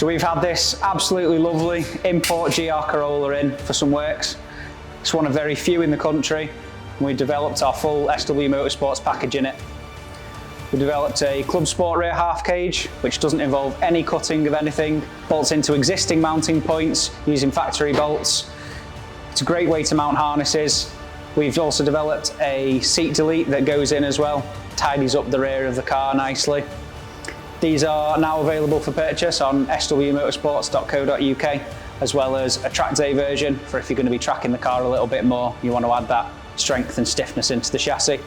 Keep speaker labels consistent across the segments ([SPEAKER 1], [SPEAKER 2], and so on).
[SPEAKER 1] So we've had this absolutely lovely import GR Corolla in for some works. It's one of very few in the country, and we developed our full SW Motorsports package in it. We developed a Club Sport rear half cage, which doesn't involve any cutting of anything, bolts into existing mounting points using factory bolts. It's a great way to mount harnesses. We've also developed a seat delete that goes in as well, tidies up the rear of the car nicely. These are now available for purchase on swmotorsports.co.uk, as well as a track day version for if you're going to be tracking the car a little bit more, you want to add that strength and stiffness into the chassis.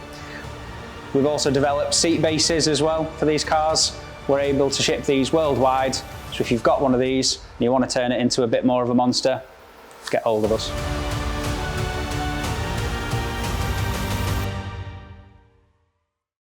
[SPEAKER 1] We've also developed seat bases as well for these cars. We're able to ship these worldwide, so if you've got one of these and you want to turn it into a bit more of a monster, get hold of us.